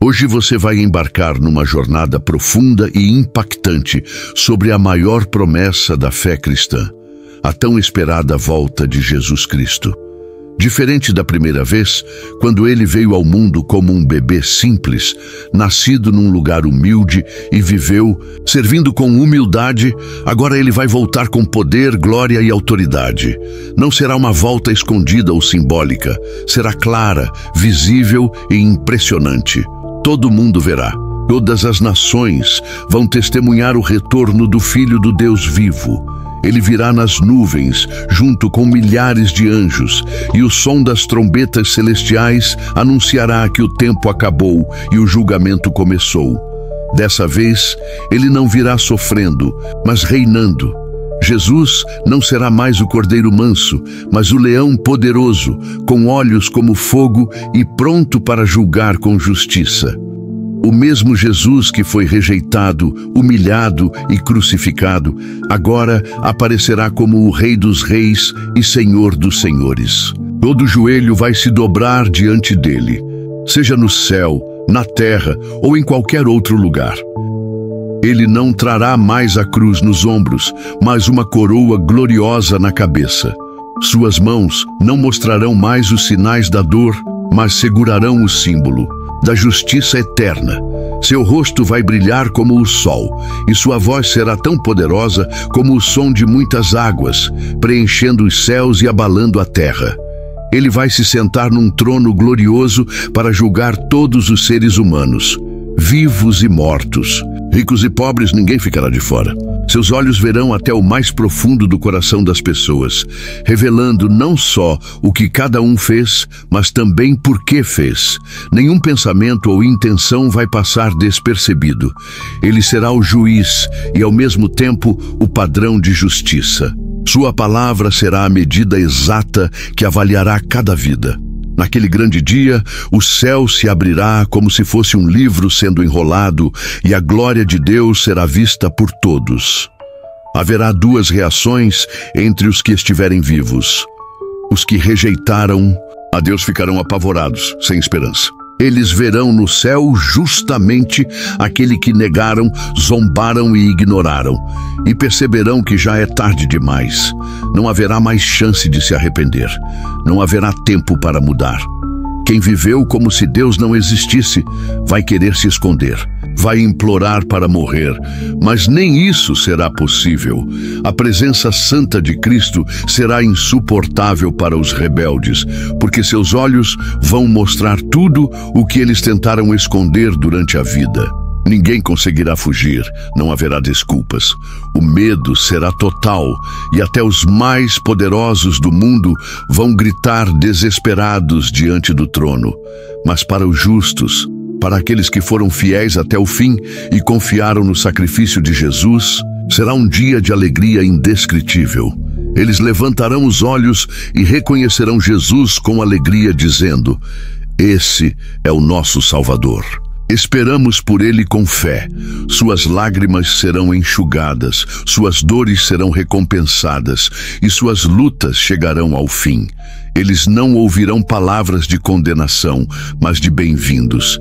Hoje você vai embarcar numa jornada profunda e impactante sobre a maior promessa da fé cristã, a tão esperada volta de Jesus Cristo. Diferente da primeira vez, quando ele veio ao mundo como um bebê simples, nascido num lugar humilde e viveu, servindo com humildade, agora ele vai voltar com poder, glória e autoridade. Não será uma volta escondida ou simbólica, será clara, visível e impressionante. Todo mundo verá. Todas as nações vão testemunhar o retorno do Filho do Deus vivo. Ele virá nas nuvens, junto com milhares de anjos, e o som das trombetas celestiais anunciará que o tempo acabou e o julgamento começou. Dessa vez, ele não virá sofrendo, mas reinando. Jesus não será mais o cordeiro manso, mas o leão poderoso, com olhos como fogo e pronto para julgar com justiça. O mesmo Jesus que foi rejeitado, humilhado e crucificado, agora aparecerá como o Rei dos Reis e Senhor dos Senhores. Todo joelho vai se dobrar diante dele, seja no céu, na terra ou em qualquer outro lugar. Ele não trará mais a cruz nos ombros, mas uma coroa gloriosa na cabeça. Suas mãos não mostrarão mais os sinais da dor, mas segurarão o símbolo da justiça eterna. Seu rosto vai brilhar como o sol, e sua voz será tão poderosa como o som de muitas águas, preenchendo os céus e abalando a terra. Ele vai se sentar num trono glorioso para julgar todos os seres humanos, vivos e mortos. Ricos e pobres, ninguém ficará de fora. Seus olhos verão até o mais profundo do coração das pessoas, revelando não só o que cada um fez, mas também por que fez. Nenhum pensamento ou intenção vai passar despercebido. Ele será o juiz e, ao mesmo tempo, o padrão de justiça. Sua palavra será a medida exata que avaliará cada vida. Naquele grande dia, o céu se abrirá como se fosse um livro sendo enrolado e a glória de Deus será vista por todos. Haverá duas reações entre os que estiverem vivos. Os que rejeitaram a Deus ficarão apavorados, sem esperança. Eles verão no céu justamente aquele que negaram, zombaram e ignoraram, e perceberão que já é tarde demais. Não haverá mais chance de se arrepender. Não haverá tempo para mudar. Quem viveu como se Deus não existisse vai querer se esconder, vai implorar para morrer, mas nem isso será possível. A presença santa de Cristo será insuportável para os rebeldes, porque seus olhos vão mostrar tudo o que eles tentaram esconder durante a vida. Ninguém conseguirá fugir, não haverá desculpas. O medo será total e até os mais poderosos do mundo vão gritar desesperados diante do trono. Mas para os justos, para aqueles que foram fiéis até o fim e confiaram no sacrifício de Jesus, será um dia de alegria indescritível. Eles levantarão os olhos e reconhecerão Jesus com alegria, dizendo: "Esse é o nosso Salvador." Esperamos por ele com fé. Suas lágrimas serão enxugadas, suas dores serão recompensadas e suas lutas chegarão ao fim. Eles não ouvirão palavras de condenação, mas de bem-vindos.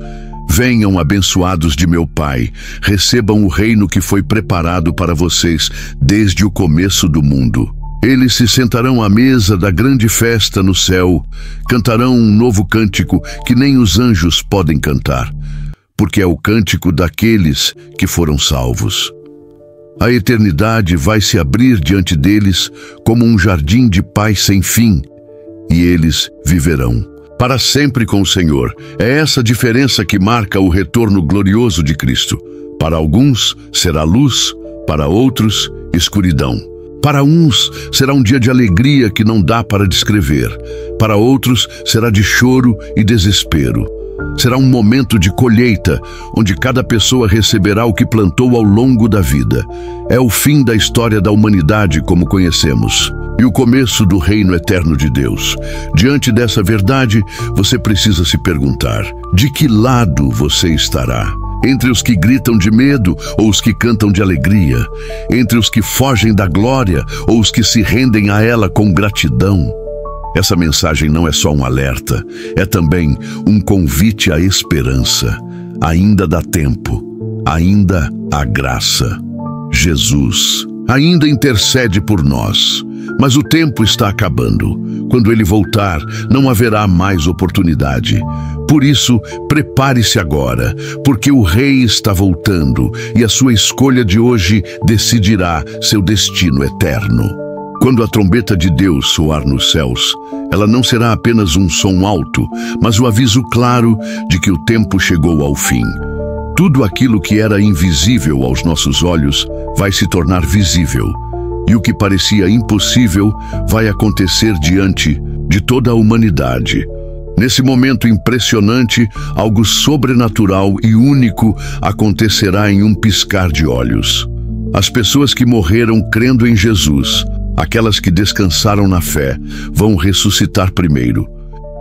Venham, abençoados de meu Pai, recebam o reino que foi preparado para vocês desde o começo do mundo. Eles se sentarão à mesa da grande festa no céu, cantarão um novo cântico que nem os anjos podem cantar, porque é o cântico daqueles que foram salvos. A eternidade vai se abrir diante deles como um jardim de paz sem fim, e eles viverão para sempre com o Senhor. É essa diferença que marca o retorno glorioso de Cristo. Para alguns será luz, para outros escuridão. Para uns será um dia de alegria que não dá para descrever. Para outros será de choro e desespero. Será um momento de colheita, onde cada pessoa receberá o que plantou ao longo da vida. É o fim da história da humanidade como conhecemos, e o começo do reino eterno de Deus. Diante dessa verdade, você precisa se perguntar: de que lado você estará? Entre os que gritam de medo ou os que cantam de alegria? Entre os que fogem da glória ou os que se rendem a ela com gratidão? Essa mensagem não é só um alerta, é também um convite à esperança. ainda dá tempo, ainda há graça. Jesus ainda intercede por nós, mas o tempo está acabando. Quando ele voltar, não haverá mais oportunidade. Por isso, prepare-se agora, porque o Rei está voltando e a sua escolha de hoje decidirá seu destino eterno. Quando a trombeta de Deus soar nos céus, ela não será apenas um som alto, mas o aviso claro de que o tempo chegou ao fim. Tudo aquilo que era invisível aos nossos olhos vai se tornar visível, e o que parecia impossível vai acontecer diante de toda a humanidade. Nesse momento impressionante, algo sobrenatural e único acontecerá em um piscar de olhos. As pessoas que morreram crendo em Jesus, aquelas que descansaram na fé, vão ressuscitar primeiro.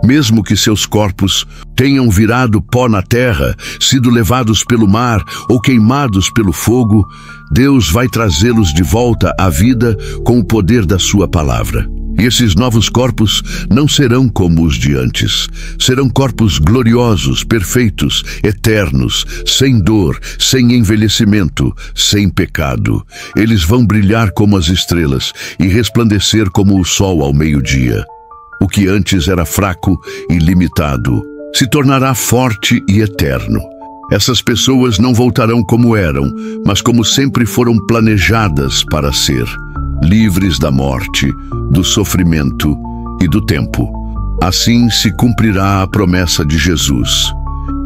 Mesmo que seus corpos tenham virado pó na terra, sido levados pelo mar ou queimados pelo fogo, Deus vai trazê-los de volta à vida com o poder da sua palavra. E esses novos corpos não serão como os de antes. Serão corpos gloriosos, perfeitos, eternos, sem dor, sem envelhecimento, sem pecado. Eles vão brilhar como as estrelas e resplandecer como o sol ao meio-dia. O que antes era fraco e limitado se tornará forte e eterno. Essas pessoas não voltarão como eram, mas como sempre foram planejadas para ser, livres da morte, do sofrimento e do tempo. Assim se cumprirá a promessa de Jesus: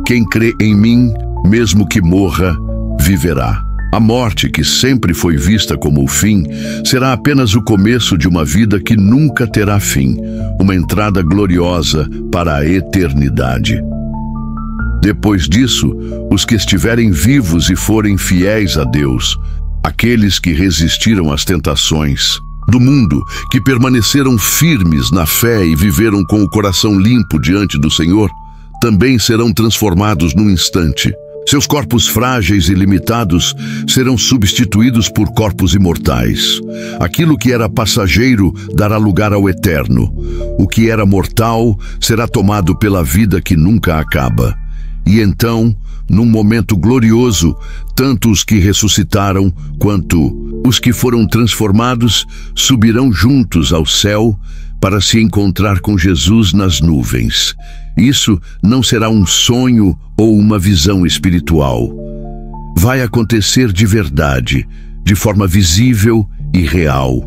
quem crê em mim, mesmo que morra, viverá. A morte, que sempre foi vista como o fim, será apenas o começo de uma vida que nunca terá fim, uma entrada gloriosa para a eternidade. Depois disso, os que estiverem vivos e forem fiéis a Deus, aqueles que resistiram às tentações do mundo, que permaneceram firmes na fé e viveram com o coração limpo diante do Senhor, também serão transformados num instante. Seus corpos frágeis e limitados serão substituídos por corpos imortais. Aquilo que era passageiro dará lugar ao eterno. O que era mortal será tomado pela vida que nunca acaba. E então, num momento glorioso, tanto os que ressuscitaram quanto os que foram transformados subirão juntos ao céu para se encontrar com Jesus nas nuvens. Isso não será um sonho ou uma visão espiritual. Vai acontecer de verdade, de forma visível e real.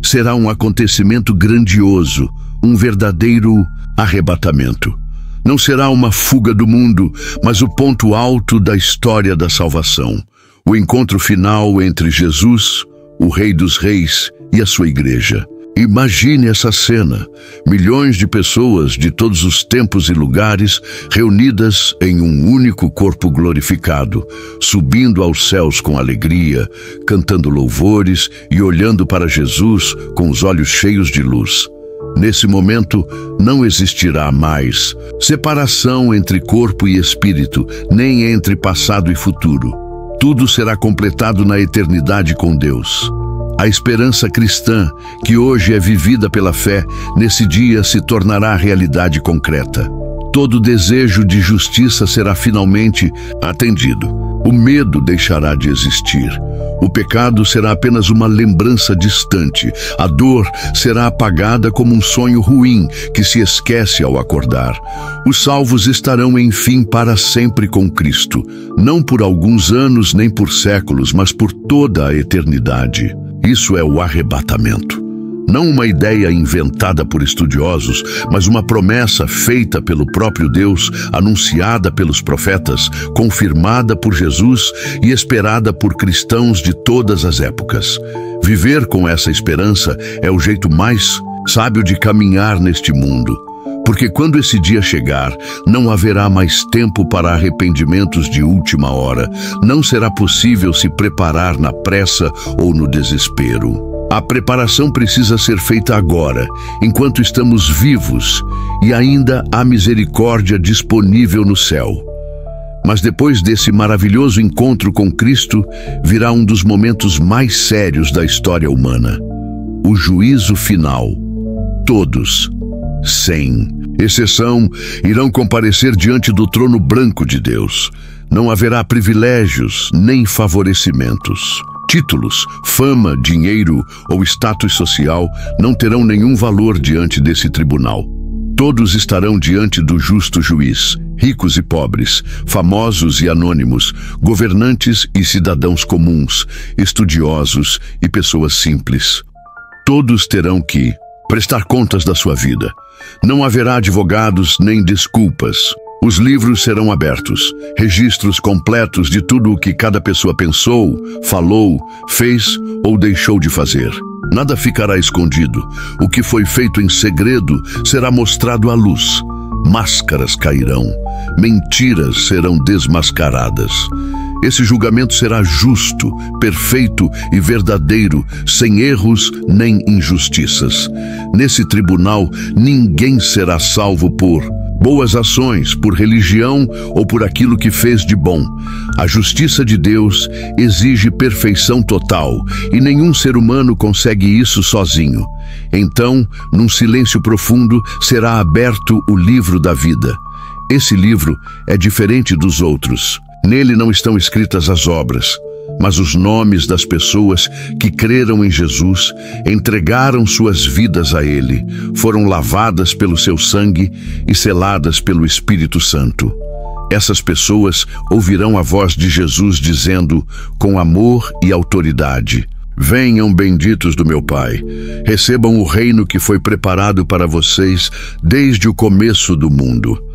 Será um acontecimento grandioso, um verdadeiro arrebatamento. Não será uma fuga do mundo, mas o ponto alto da história da salvação. O encontro final entre Jesus, o Rei dos Reis, e a sua igreja. Imagine essa cena, milhões de pessoas de todos os tempos e lugares reunidas em um único corpo glorificado, subindo aos céus com alegria, cantando louvores e olhando para Jesus com os olhos cheios de luz. Nesse momento, não existirá mais separação entre corpo e espírito, nem entre passado e futuro. Tudo será completado na eternidade com Deus. A esperança cristã, que hoje é vivida pela fé, nesse dia se tornará realidade concreta. Todo desejo de justiça será finalmente atendido. O medo deixará de existir. O pecado será apenas uma lembrança distante. A dor será apagada como um sonho ruim que se esquece ao acordar. Os salvos estarão, enfim, para sempre com Cristo, não por alguns anos nem por séculos, mas por toda a eternidade. Isso é o arrebatamento. Não uma ideia inventada por estudiosos, mas uma promessa feita pelo próprio Deus, anunciada pelos profetas, confirmada por Jesus e esperada por cristãos de todas as épocas. Viver com essa esperança é o jeito mais sábio de caminhar neste mundo. Porque quando esse dia chegar, não haverá mais tempo para arrependimentos de última hora. Não será possível se preparar na pressa ou no desespero. A preparação precisa ser feita agora, enquanto estamos vivos, e ainda há misericórdia disponível no céu. Mas depois desse maravilhoso encontro com Cristo, virá um dos momentos mais sérios da história humana: o juízo final. Todos, sem Exceção, irão comparecer diante do trono branco de Deus. Não haverá privilégios nem favorecimentos. Títulos, fama, dinheiro ou status social não terão nenhum valor diante desse tribunal. Todos estarão diante do justo juiz, ricos e pobres, famosos e anônimos, governantes e cidadãos comuns, estudiosos e pessoas simples. Todos terão que prestar contas da sua vida. Não haverá advogados nem desculpas. Os livros serão abertos, registros completos de tudo o que cada pessoa pensou, falou, fez ou deixou de fazer. Nada ficará escondido. O que foi feito em segredo será mostrado à luz. Máscaras cairão, mentiras serão desmascaradas. Esse julgamento será justo, perfeito e verdadeiro, sem erros nem injustiças. Nesse tribunal, ninguém será salvo por boas ações, por religião ou por aquilo que fez de bom. A justiça de Deus exige perfeição total e nenhum ser humano consegue isso sozinho. Então, num silêncio profundo, será aberto o livro da vida. Esse livro é diferente dos outros. Nele não estão escritas as obras, mas os nomes das pessoas que creram em Jesus, entregaram suas vidas a Ele, foram lavadas pelo seu sangue e seladas pelo Espírito Santo. Essas pessoas ouvirão a voz de Jesus dizendo, com amor e autoridade: venham benditos do meu Pai, recebam o reino que foi preparado para vocês desde o começo do mundo.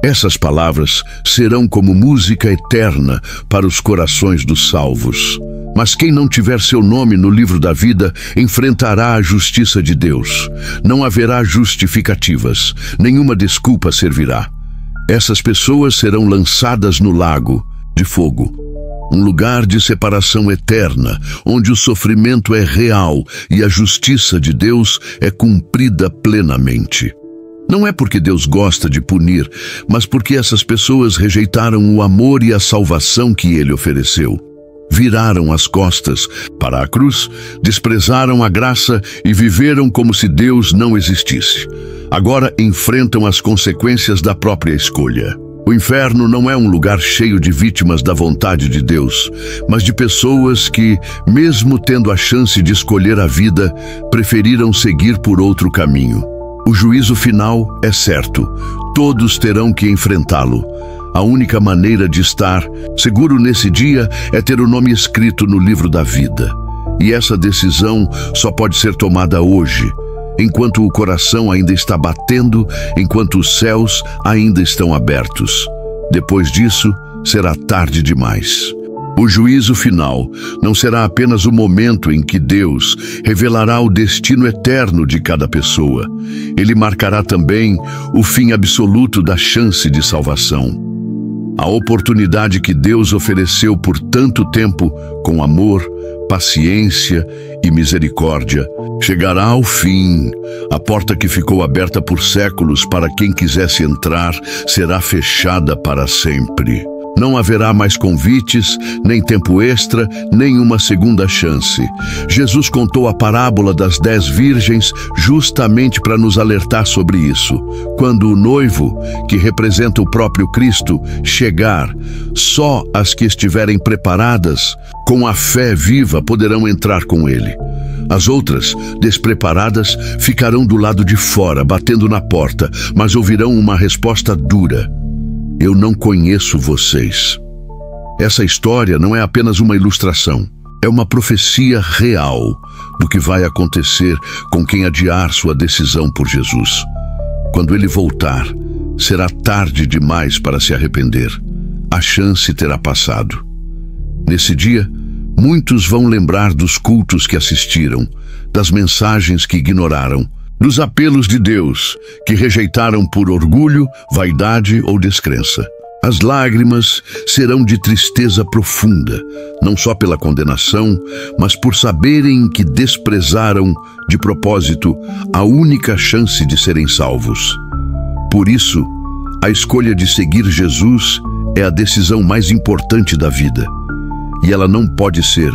Essas palavras serão como música eterna para os corações dos salvos. Mas quem não tiver seu nome no livro da vida enfrentará a justiça de Deus. Não haverá justificativas, nenhuma desculpa servirá. Essas pessoas serão lançadas no lago de fogo, um lugar de separação eterna, onde o sofrimento é real e a justiça de Deus é cumprida plenamente. Não é porque Deus gosta de punir, mas porque essas pessoas rejeitaram o amor e a salvação que Ele ofereceu. Viraram as costas para a cruz, desprezaram a graça e viveram como se Deus não existisse. Agora enfrentam as consequências da própria escolha. O inferno não é um lugar cheio de vítimas da vontade de Deus, mas de pessoas que, mesmo tendo a chance de escolher a vida, preferiram seguir por outro caminho. O juízo final é certo. Todos terão que enfrentá-lo. A única maneira de estar seguro nesse dia é ter o nome escrito no livro da vida. E essa decisão só pode ser tomada hoje, enquanto o coração ainda está batendo, enquanto os céus ainda estão abertos. Depois disso, será tarde demais. O juízo final não será apenas o momento em que Deus revelará o destino eterno de cada pessoa. Ele marcará também o fim absoluto da chance de salvação. A oportunidade que Deus ofereceu por tanto tempo, com amor, paciência e misericórdia, chegará ao fim. A porta que ficou aberta por séculos para quem quisesse entrar será fechada para sempre. Não haverá mais convites, nem tempo extra, nem uma segunda chance. Jesus contou a parábola das 10 virgens justamente para nos alertar sobre isso. Quando o noivo, que representa o próprio Cristo, chegar, só as que estiverem preparadas, com a fé viva, poderão entrar com ele. As outras, despreparadas, ficarão do lado de fora, batendo na porta, mas ouvirão uma resposta dura: eu não conheço vocês. Essa história não é apenas uma ilustração, é uma profecia real do que vai acontecer com quem adiar sua decisão por Jesus. Quando ele voltar, será tarde demais para se arrepender. A chance terá passado. Nesse dia, muitos vão lembrar dos cultos que assistiram, das mensagens que ignoraram, dos apelos de Deus, que rejeitaram por orgulho, vaidade ou descrença. As lágrimas serão de tristeza profunda, não só pela condenação, mas por saberem que desprezaram, de propósito, a única chance de serem salvos. Por isso, a escolha de seguir Jesus é a decisão mais importante da vida. E ela não pode ser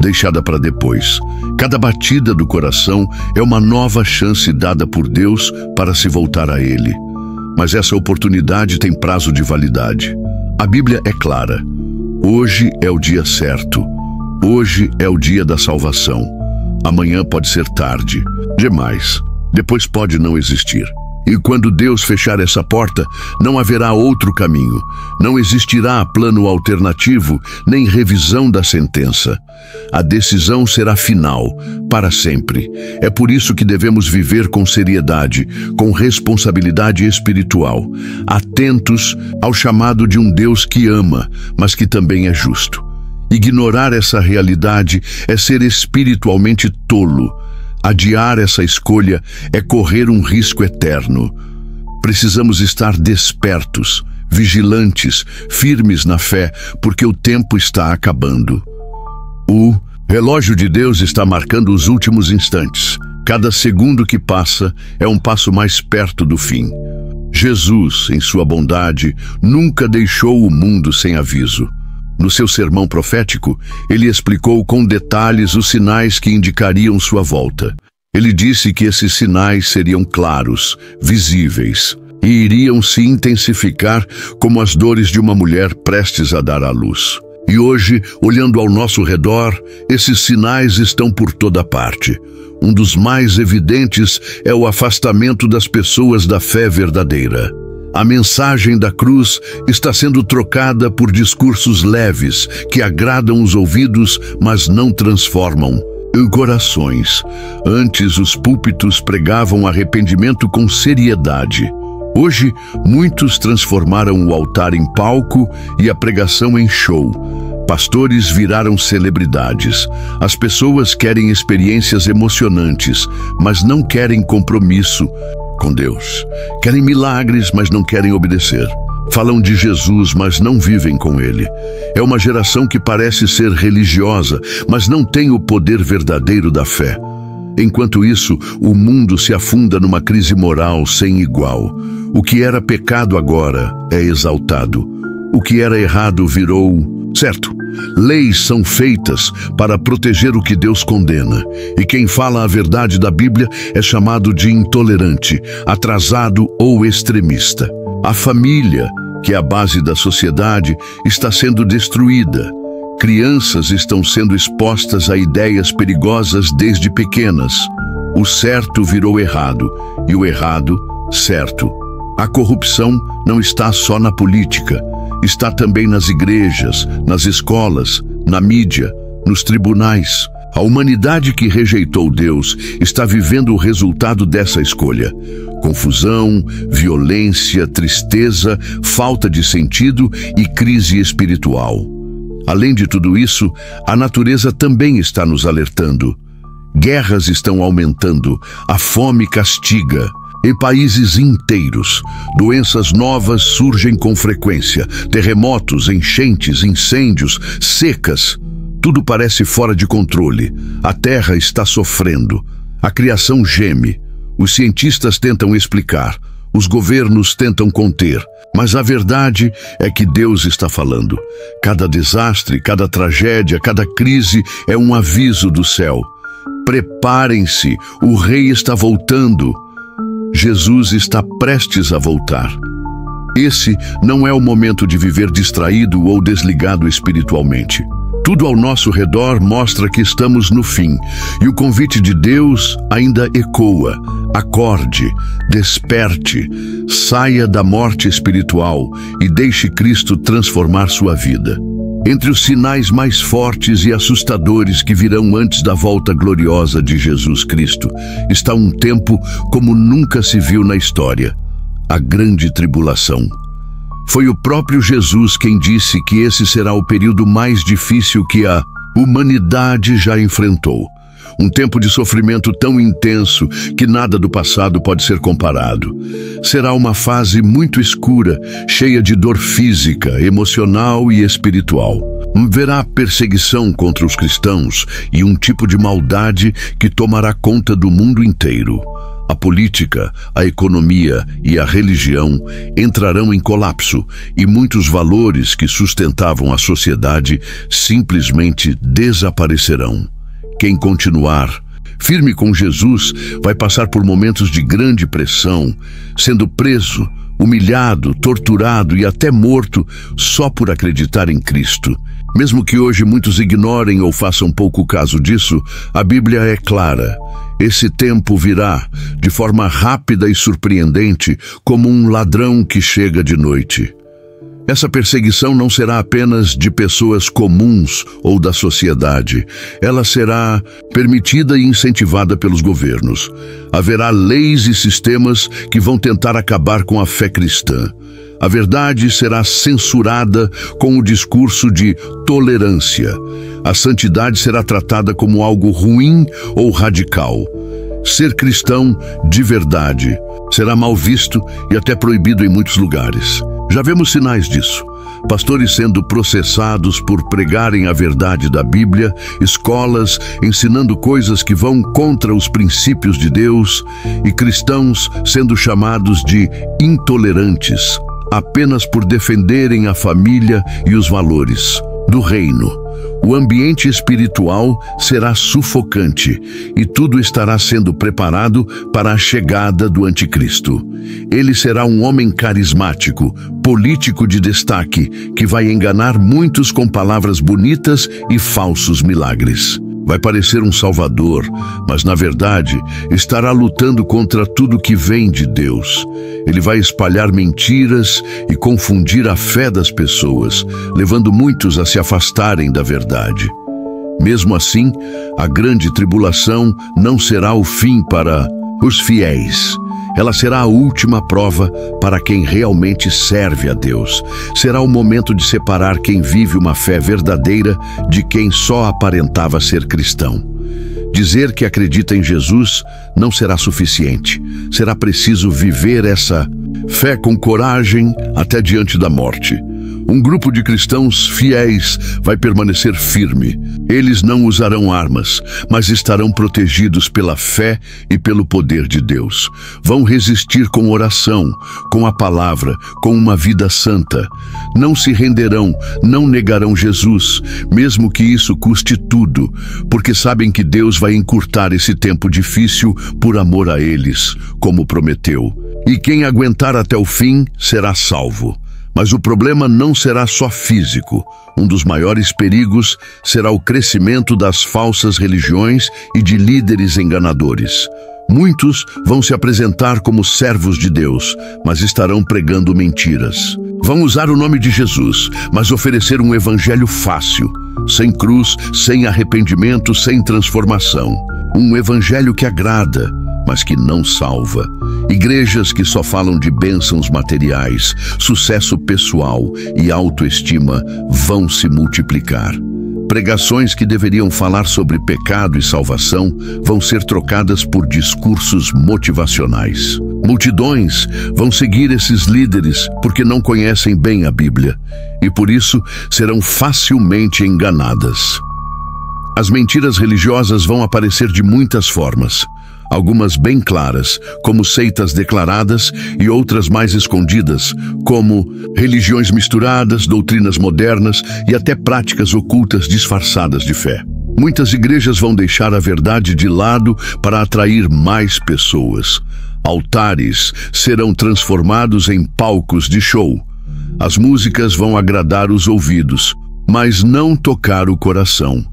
deixada para depois. Cada batida do coração é uma nova chance dada por Deus para se voltar a Ele. mas essa oportunidade tem prazo de validade. A Bíblia é clara. Hoje é o dia certo. Hoje é o dia da salvação. Amanhã pode ser tarde demais. Depois pode não existir. E quando Deus fechar essa porta, não haverá outro caminho. Não existirá plano alternativo, nem revisão da sentença. A decisão será final, para sempre. É por isso que devemos viver com seriedade, com responsabilidade espiritual, atentos ao chamado de um Deus que ama, mas que também é justo. Ignorar essa realidade é ser espiritualmente tolo. Adiar essa escolha é correr um risco eterno. Precisamos estar despertos, vigilantes, firmes na fé, porque o tempo está acabando. O relógio de Deus está marcando os últimos instantes. Cada segundo que passa é um passo mais perto do fim. Jesus, em sua bondade, nunca deixou o mundo sem aviso. No seu sermão profético, ele explicou com detalhes os sinais que indicariam sua volta. Ele disse que esses sinais seriam claros, visíveis, e iriam se intensificar como as dores de uma mulher prestes a dar à luz. E hoje, olhando ao nosso redor, esses sinais estão por toda parte. Um dos mais evidentes é o afastamento das pessoas da fé verdadeira. A mensagem da cruz está sendo trocada por discursos leves, que agradam os ouvidos, mas não transformam corações. Antes, os púlpitos pregavam arrependimento com seriedade. Hoje, muitos transformaram o altar em palco e a pregação em show. Pastores viraram celebridades. As pessoas querem experiências emocionantes, mas não querem compromisso com Deus. Querem milagres, mas não querem obedecer. Falam de Jesus, mas não vivem com Ele. É uma geração que parece ser religiosa, mas não tem o poder verdadeiro da fé. Enquanto isso, o mundo se afunda numa crise moral sem igual. O que era pecado agora é exaltado. O que era errado virou certo. Leis são feitas para proteger o que Deus condena. E quem fala a verdade da Bíblia é chamado de intolerante, atrasado ou extremista. A família, que é a base da sociedade, está sendo destruída. Crianças estão sendo expostas a ideias perigosas desde pequenas. O certo virou errado e o errado, certo. A corrupção não está só na política, está também nas igrejas, nas escolas, na mídia, nos tribunais. A humanidade que rejeitou Deus está vivendo o resultado dessa escolha. Confusão, violência, tristeza, falta de sentido e crise espiritual. Além de tudo isso, a natureza também está nos alertando. Guerras estão aumentando, a fome castiga. Em países inteiros, doenças novas surgem com frequência. Terremotos, enchentes, incêndios, secas. Tudo parece fora de controle. A terra está sofrendo. A criação geme. Os cientistas tentam explicar. Os governos tentam conter. Mas a verdade é que Deus está falando. Cada desastre, cada tragédia, cada crise é um aviso do céu. Preparem-se, o rei está voltando. Jesus está prestes a voltar. Esse não é o momento de viver distraído ou desligado espiritualmente. Tudo ao nosso redor mostra que estamos no fim, e o convite de Deus ainda ecoa. Acorde, desperte, saia da morte espiritual e deixe Cristo transformar sua vida. Entre os sinais mais fortes e assustadores que virão antes da volta gloriosa de Jesus Cristo, está um tempo como nunca se viu na história: a grande tribulação. Foi o próprio Jesus quem disse que esse será o período mais difícil que a humanidade já enfrentou. Um tempo de sofrimento tão intenso que nada do passado pode ser comparado. Será uma fase muito escura, cheia de dor física, emocional e espiritual. Haverá perseguição contra os cristãos e um tipo de maldade que tomará conta do mundo inteiro. A política, a economia e a religião entrarão em colapso e muitos valores que sustentavam a sociedade simplesmente desaparecerão. Quem continuar firme com Jesus vai passar por momentos de grande pressão, sendo preso, humilhado, torturado e até morto só por acreditar em Cristo. Mesmo que hoje muitos ignorem ou façam pouco caso disso, a Bíblia é clara. Esse tempo virá de forma rápida e surpreendente, como um ladrão que chega de noite. Essa perseguição não será apenas de pessoas comuns ou da sociedade. Ela será permitida e incentivada pelos governos. Haverá leis e sistemas que vão tentar acabar com a fé cristã. A verdade será censurada com o discurso de tolerância. A santidade será tratada como algo ruim ou radical. Ser cristão de verdade será mal visto e até proibido em muitos lugares. Já vemos sinais disso. Pastores sendo processados por pregarem a verdade da Bíblia, escolas ensinando coisas que vão contra os princípios de Deus e cristãos sendo chamados de intolerantes, apenas por defenderem a família e os valores do reino. O ambiente espiritual será sufocante e tudo estará sendo preparado para a chegada do anticristo. Ele será um homem carismático, político de destaque, que vai enganar muitos com palavras bonitas e falsos milagres. Vai parecer um salvador, mas na verdade estará lutando contra tudo que vem de Deus. Ele vai espalhar mentiras e confundir a fé das pessoas, levando muitos a se afastarem da verdade. Mesmo assim, a grande tribulação não será o fim para os fiéis. Ela será a última prova para quem realmente serve a Deus. Será o momento de separar quem vive uma fé verdadeira de quem só aparentava ser cristão. Dizer que acredita em Jesus não será suficiente. Será preciso viver essa fé com coragem até diante da morte. Um grupo de cristãos fiéis vai permanecer firme. Eles não usarão armas, mas estarão protegidos pela fé e pelo poder de Deus. Vão resistir com oração, com a palavra, com uma vida santa. Não se renderão, não negarão Jesus, mesmo que isso custe tudo, porque sabem que Deus vai encurtar esse tempo difícil por amor a eles, como prometeu. E quem aguentar até o fim será salvo. Mas o problema não será só físico. Um dos maiores perigos será o crescimento das falsas religiões e de líderes enganadores. Muitos vão se apresentar como servos de Deus, mas estarão pregando mentiras. Vão usar o nome de Jesus, mas oferecer um evangelho fácil, sem cruz, sem arrependimento, sem transformação. Um evangelho que agrada, mas que não salva. Igrejas que só falam de bênçãos materiais, sucesso pessoal e autoestima vão se multiplicar. Pregações que deveriam falar sobre pecado e salvação vão ser trocadas por discursos motivacionais. Multidões vão seguir esses líderes porque não conhecem bem a Bíblia e por isso serão facilmente enganadas. As mentiras religiosas vão aparecer de muitas formas. Algumas bem claras, como seitas declaradas, e outras mais escondidas, como religiões misturadas, doutrinas modernas e até práticas ocultas disfarçadas de fé. Muitas igrejas vão deixar a verdade de lado para atrair mais pessoas. Altares serão transformados em palcos de show. As músicas vão agradar os ouvidos, mas não tocar o coração.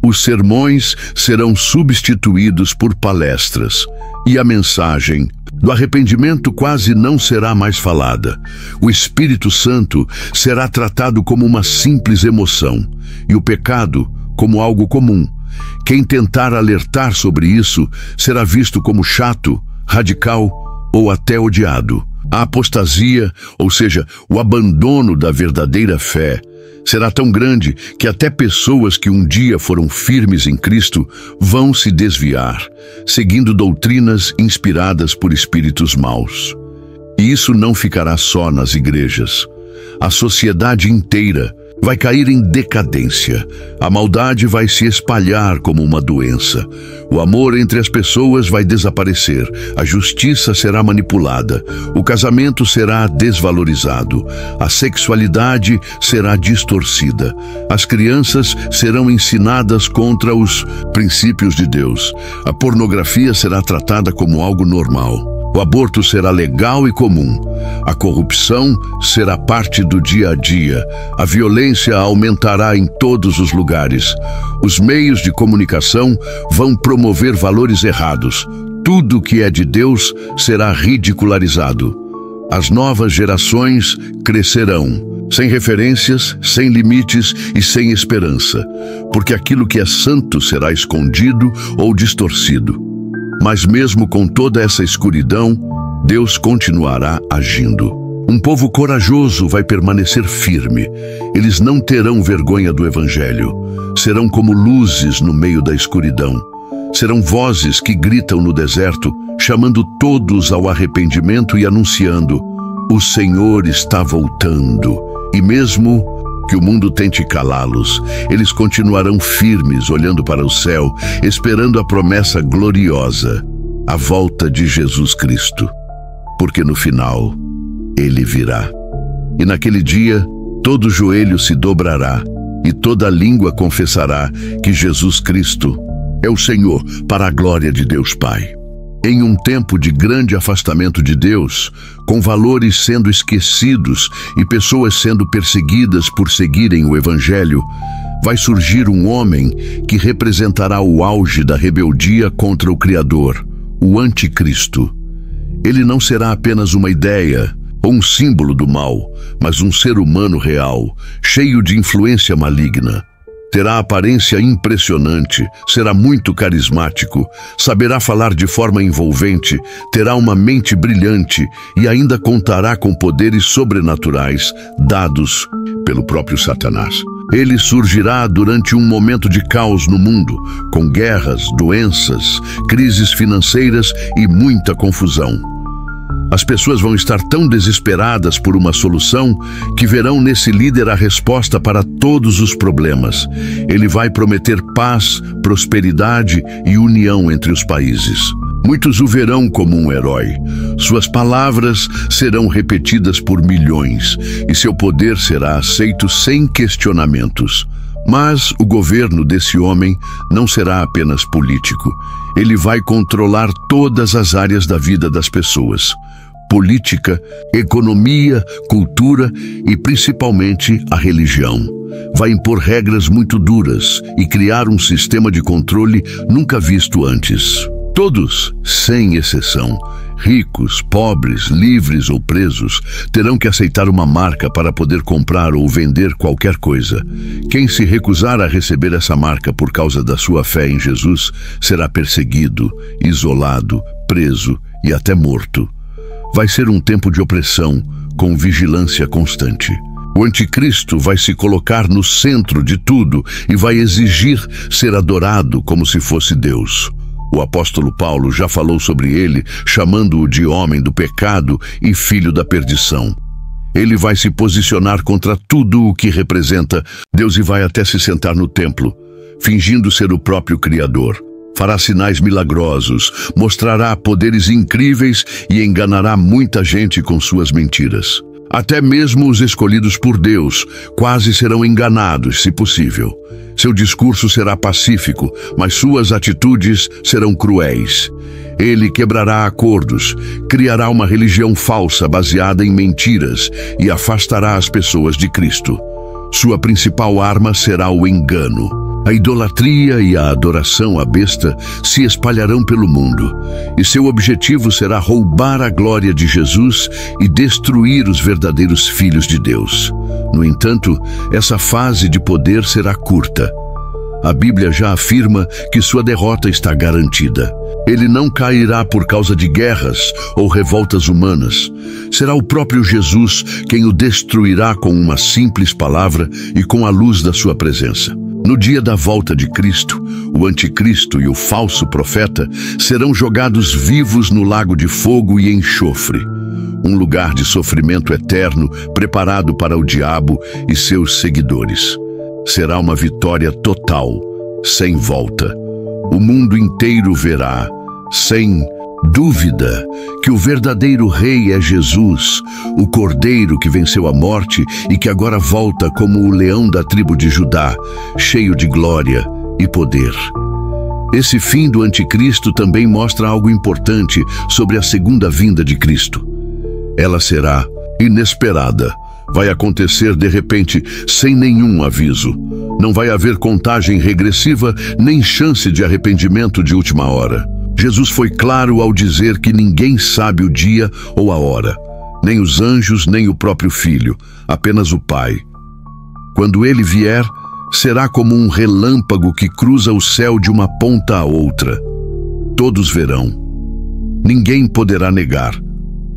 Os sermões serão substituídos por palestras e a mensagem do arrependimento quase não será mais falada. O Espírito Santo será tratado como uma simples emoção e o pecado como algo comum. Quem tentar alertar sobre isso será visto como chato, radical ou até odiado. A apostasia, ou seja, o abandono da verdadeira fé, será tão grande que até pessoas que um dia foram firmes em Cristo vão se desviar, seguindo doutrinas inspiradas por espíritos maus. E isso não ficará só nas igrejas. A sociedade inteira vai cair em decadência. A maldade vai se espalhar como uma doença. O amor entre as pessoas vai desaparecer. A justiça será manipulada. O casamento será desvalorizado. A sexualidade será distorcida. As crianças serão ensinadas contra os princípios de Deus. A pornografia será tratada como algo normal. O aborto será legal e comum. A corrupção será parte do dia a dia. A violência aumentará em todos os lugares. Os meios de comunicação vão promover valores errados. Tudo que é de Deus será ridicularizado. As novas gerações crescerão, sem referências, sem limites e sem esperança, porque aquilo que é santo será escondido ou distorcido. Mas mesmo com toda essa escuridão, Deus continuará agindo. Um povo corajoso vai permanecer firme. Eles não terão vergonha do Evangelho. Serão como luzes no meio da escuridão. Serão vozes que gritam no deserto, chamando todos ao arrependimento e anunciando: o Senhor está voltando. E mesmo que o mundo tente calá-los, eles continuarão firmes, olhando para o céu, esperando a promessa gloriosa, a volta de Jesus Cristo. Porque no final, Ele virá. E naquele dia, todo joelho se dobrará e toda língua confessará que Jesus Cristo é o Senhor, para a glória de Deus Pai. Em um tempo de grande afastamento de Deus, com valores sendo esquecidos e pessoas sendo perseguidas por seguirem o Evangelho, vai surgir um homem que representará o auge da rebeldia contra o Criador, o Anticristo. Ele não será apenas uma ideia ou um símbolo do mal, mas um ser humano real, cheio de influência maligna. Terá aparência impressionante, será muito carismático, saberá falar de forma envolvente, terá uma mente brilhante e ainda contará com poderes sobrenaturais dados pelo próprio Satanás. Ele surgirá durante um momento de caos no mundo, com guerras, doenças, crises financeiras e muita confusão. As pessoas vão estar tão desesperadas por uma solução que verão nesse líder a resposta para todos os problemas. Ele vai prometer paz, prosperidade e união entre os países. Muitos o verão como um herói. Suas palavras serão repetidas por milhões e seu poder será aceito sem questionamentos. Mas o governo desse homem não será apenas político. Ele vai controlar todas as áreas da vida das pessoas: política, economia, cultura e principalmente a religião. Vai impor regras muito duras e criar um sistema de controle nunca visto antes. Todos, sem exceção, ricos, pobres, livres ou presos, terão que aceitar uma marca para poder comprar ou vender qualquer coisa. Quem se recusar a receber essa marca por causa da sua fé em Jesus será perseguido, isolado, preso e até morto. Vai ser um tempo de opressão, com vigilância constante. O Anticristo vai se colocar no centro de tudo e vai exigir ser adorado como se fosse Deus. O apóstolo Paulo já falou sobre ele, chamando-o de homem do pecado e filho da perdição. Ele vai se posicionar contra tudo o que representa Deus e vai até se sentar no templo, fingindo ser o próprio Criador. Fará sinais milagrosos, mostrará poderes incríveis e enganará muita gente com suas mentiras. Até mesmo os escolhidos por Deus quase serão enganados, se possível. Seu discurso será pacífico, mas suas atitudes serão cruéis. Ele quebrará acordos, criará uma religião falsa baseada em mentiras e afastará as pessoas de Cristo. Sua principal arma será o engano. A idolatria e a adoração à besta se espalharão pelo mundo, e seu objetivo será roubar a glória de Jesus e destruir os verdadeiros filhos de Deus. No entanto, essa fase de poder será curta. A Bíblia já afirma que sua derrota está garantida. Ele não cairá por causa de guerras ou revoltas humanas. Será o próprio Jesus quem o destruirá com uma simples palavra e com a luz da sua presença. No dia da volta de Cristo, o Anticristo e o falso profeta serão jogados vivos no lago de fogo e enxofre, um lugar de sofrimento eterno preparado para o diabo e seus seguidores. Será uma vitória total, sem volta. O mundo inteiro verá, sem dúvida, que o verdadeiro rei é Jesus, o Cordeiro que venceu a morte e que agora volta como o leão da tribo de Judá, cheio de glória e poder. Esse fim do anticristo também mostra algo importante sobre a segunda vinda de Cristo. Ela será inesperada. Vai acontecer de repente, sem nenhum aviso. Não vai haver contagem regressiva, nem chance de arrependimento de última hora. Jesus foi claro ao dizer que ninguém sabe o dia ou a hora. Nem os anjos, nem o próprio Filho, apenas o Pai. Quando ele vier, será como um relâmpago que cruza o céu de uma ponta a outra. Todos verão. Ninguém poderá negar.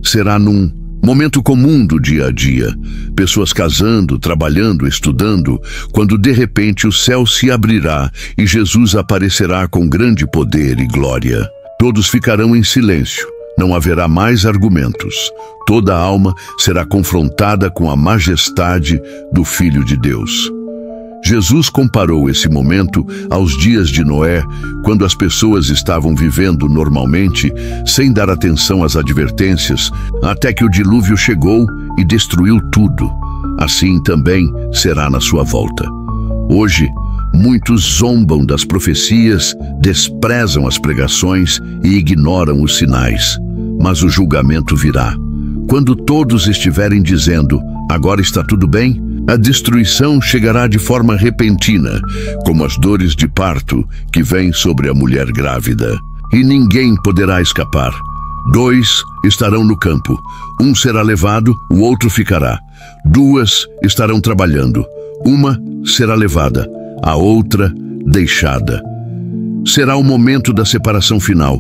Será num momento comum do dia a dia, pessoas casando, trabalhando, estudando, quando de repente o céu se abrirá e Jesus aparecerá com grande poder e glória. Todos ficarão em silêncio, não haverá mais argumentos. Toda a alma será confrontada com a majestade do Filho de Deus. Jesus comparou esse momento aos dias de Noé, quando as pessoas estavam vivendo normalmente, sem dar atenção às advertências, até que o dilúvio chegou e destruiu tudo. Assim também será na sua volta. Hoje, muitos zombam das profecias, desprezam as pregações e ignoram os sinais. Mas o julgamento virá. Quando todos estiverem dizendo, agora está tudo bem, a destruição chegará de forma repentina, como as dores de parto que vêm sobre a mulher grávida. E ninguém poderá escapar. 2 estarão no campo. Um será levado, o outro ficará. 2 estarão trabalhando. Uma será levada, a outra deixada. Será o momento da separação final.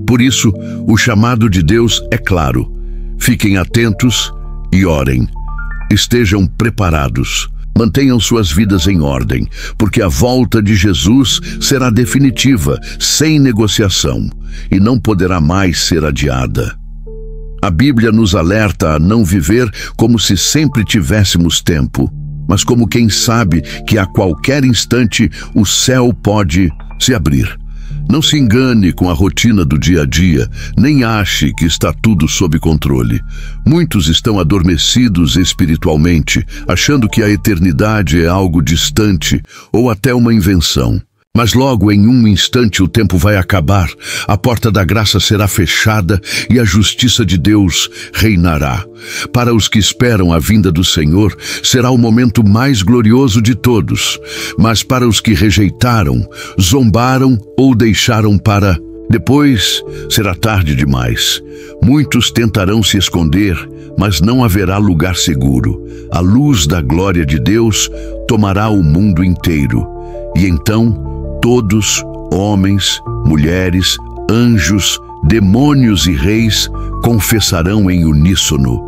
Por isso, o chamado de Deus é claro. Fiquem atentos e orem. Estejam preparados. Mantenham suas vidas em ordem, porque a volta de Jesus será definitiva, sem negociação, e não poderá mais ser adiada. A Bíblia nos alerta a não viver como se sempre tivéssemos tempo, mas como quem sabe que a qualquer instante o céu pode se abrir. Não se engane com a rotina do dia a dia, nem ache que está tudo sob controle. Muitos estão adormecidos espiritualmente, achando que a eternidade é algo distante ou até uma invenção. Mas logo em um instante o tempo vai acabar, a porta da graça será fechada e a justiça de Deus reinará. Para os que esperam a vinda do Senhor, será o momento mais glorioso de todos. Mas para os que rejeitaram, zombaram ou deixaram para depois, será tarde demais. Muitos tentarão se esconder, mas não haverá lugar seguro. A luz da glória de Deus tomará o mundo inteiro. E então, todos, homens, mulheres, anjos, demônios e reis, confessarão em uníssono: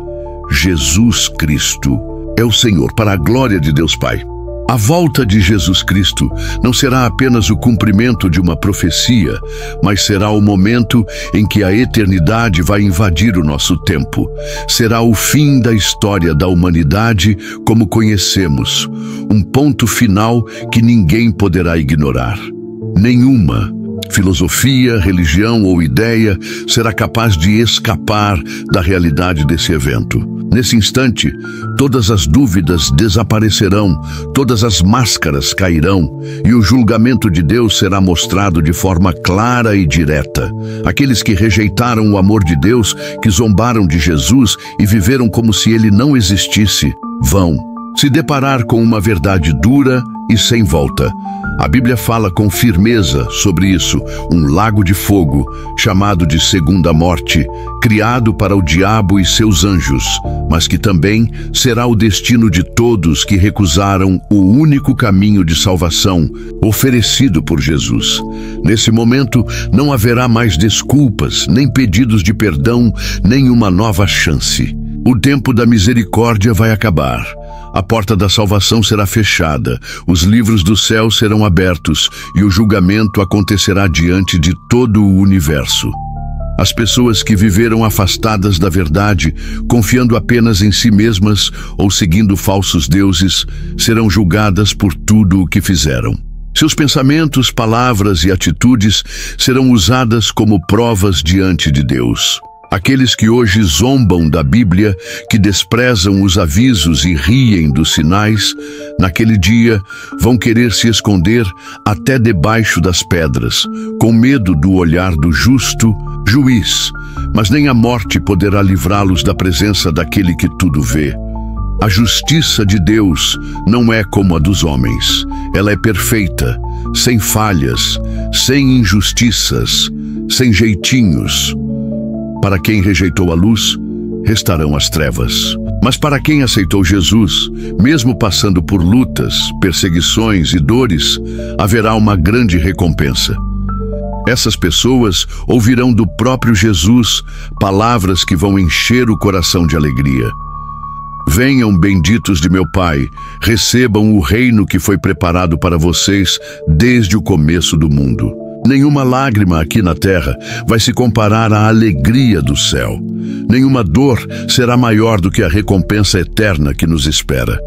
Jesus Cristo é o Senhor, para a glória de Deus Pai. A volta de Jesus Cristo não será apenas o cumprimento de uma profecia, mas será o momento em que a eternidade vai invadir o nosso tempo. Será o fim da história da humanidade como conhecemos, um ponto final que ninguém poderá ignorar. Nenhuma filosofia, religião ou ideia será capaz de escapar da realidade desse evento. Nesse instante, todas as dúvidas desaparecerão, todas as máscaras cairão e o julgamento de Deus será mostrado de forma clara e direta. Aqueles que rejeitaram o amor de Deus, que zombaram de Jesus e viveram como se ele não existisse, vão se deparar com uma verdade dura e sem volta. A Bíblia fala com firmeza sobre isso, um lago de fogo, chamado de segunda morte, criado para o diabo e seus anjos, mas que também será o destino de todos que recusaram o único caminho de salvação oferecido por Jesus. Nesse momento, não haverá mais desculpas, nem pedidos de perdão, nem uma nova chance. O tempo da misericórdia vai acabar. A porta da salvação será fechada, os livros do céu serão abertos e o julgamento acontecerá diante de todo o universo. As pessoas que viveram afastadas da verdade, confiando apenas em si mesmas ou seguindo falsos deuses, serão julgadas por tudo o que fizeram. Seus pensamentos, palavras e atitudes serão usadas como provas diante de Deus. Aqueles que hoje zombam da Bíblia, que desprezam os avisos e riem dos sinais, naquele dia vão querer se esconder até debaixo das pedras, com medo do olhar do justo juiz, mas nem a morte poderá livrá-los da presença daquele que tudo vê. A justiça de Deus não é como a dos homens. Ela é perfeita, sem falhas, sem injustiças, sem jeitinhos. Para quem rejeitou a luz, restarão as trevas. Mas para quem aceitou Jesus, mesmo passando por lutas, perseguições e dores, haverá uma grande recompensa. Essas pessoas ouvirão do próprio Jesus palavras que vão encher o coração de alegria. Venham, benditos de meu Pai, recebam o reino que foi preparado para vocês desde o começo do mundo. Nenhuma lágrima aqui na terra vai se comparar à alegria do céu. Nenhuma dor será maior do que a recompensa eterna que nos espera.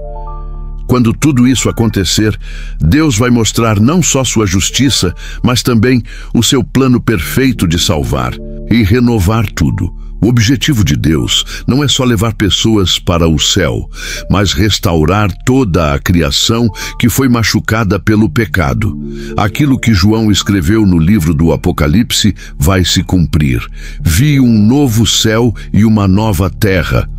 Quando tudo isso acontecer, Deus vai mostrar não só sua justiça, mas também o seu plano perfeito de salvar e renovar tudo. O objetivo de Deus não é só levar pessoas para o céu, mas restaurar toda a criação que foi machucada pelo pecado. Aquilo que João escreveu no livro do Apocalipse vai se cumprir. Vi um novo céu e uma nova terra,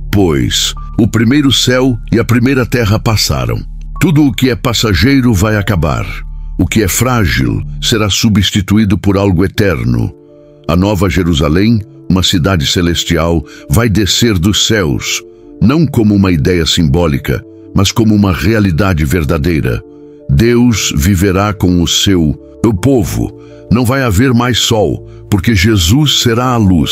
pois o primeiro céu e a primeira terra passaram. Tudo o que é passageiro vai acabar. O que é frágil será substituído por algo eterno. A Nova Jerusalém, uma cidade celestial, vai descer dos céus, não como uma ideia simbólica, mas como uma realidade verdadeira. Deus viverá com o seu povo. Não vai haver mais sol, porque Jesus será a luz.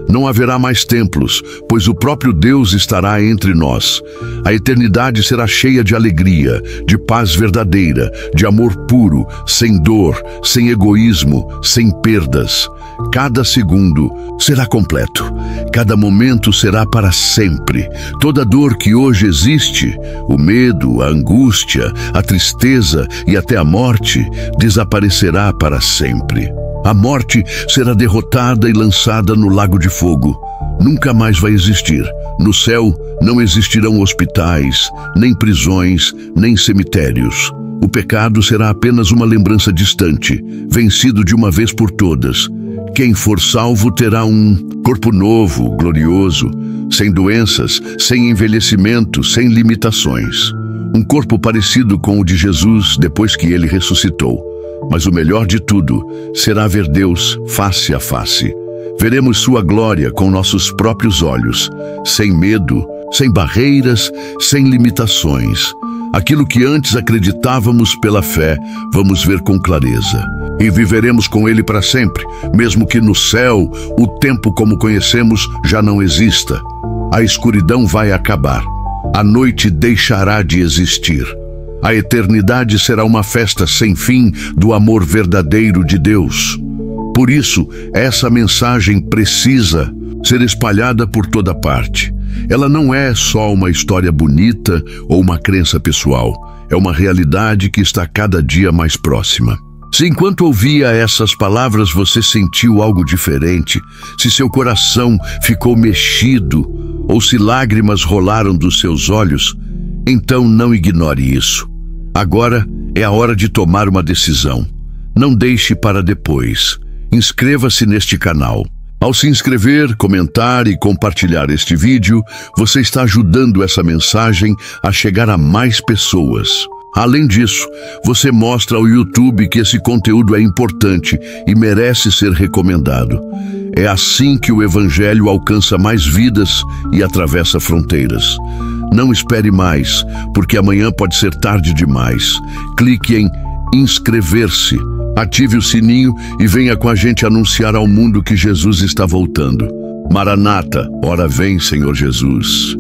Não haverá mais templos, pois o próprio Deus estará entre nós. A eternidade será cheia de alegria, de paz verdadeira, de amor puro, sem dor, sem egoísmo, sem perdas. Cada segundo será completo. Cada momento será para sempre. Toda dor que hoje existe, o medo, a angústia, a tristeza e até a morte, desaparecerá para sempre. A morte será derrotada e lançada no lago de fogo. Nunca mais vai existir. No céu não existirão hospitais, nem prisões, nem cemitérios. O pecado será apenas uma lembrança distante, vencido de uma vez por todas. Quem for salvo terá um corpo novo, glorioso, sem doenças, sem envelhecimento, sem limitações. Um corpo parecido com o de Jesus depois que ele ressuscitou. Mas o melhor de tudo será ver Deus face a face. Veremos sua glória com nossos próprios olhos, sem medo, sem barreiras, sem limitações. Aquilo que antes acreditávamos pela fé, vamos ver com clareza. E viveremos com Ele para sempre, mesmo que no céu o tempo como conhecemos já não exista. A escuridão vai acabar. A noite deixará de existir. A eternidade será uma festa sem fim do amor verdadeiro de Deus. Por isso, essa mensagem precisa ser espalhada por toda parte. Ela não é só uma história bonita ou uma crença pessoal. É uma realidade que está cada dia mais próxima. Se enquanto ouvia essas palavras você sentiu algo diferente, se seu coração ficou mexido ou se lágrimas rolaram dos seus olhos, então não ignore isso. Agora é a hora de tomar uma decisão. Não deixe para depois. Inscreva-se neste canal. Ao se inscrever, comentar e compartilhar este vídeo, você está ajudando essa mensagem a chegar a mais pessoas. Além disso, você mostra ao YouTube que esse conteúdo é importante e merece ser recomendado. É assim que o Evangelho alcança mais vidas e atravessa fronteiras. Não espere mais, porque amanhã pode ser tarde demais. Clique em inscrever-se, ative o sininho e venha com a gente anunciar ao mundo que Jesus está voltando. Maranata, ora vem, Senhor Jesus.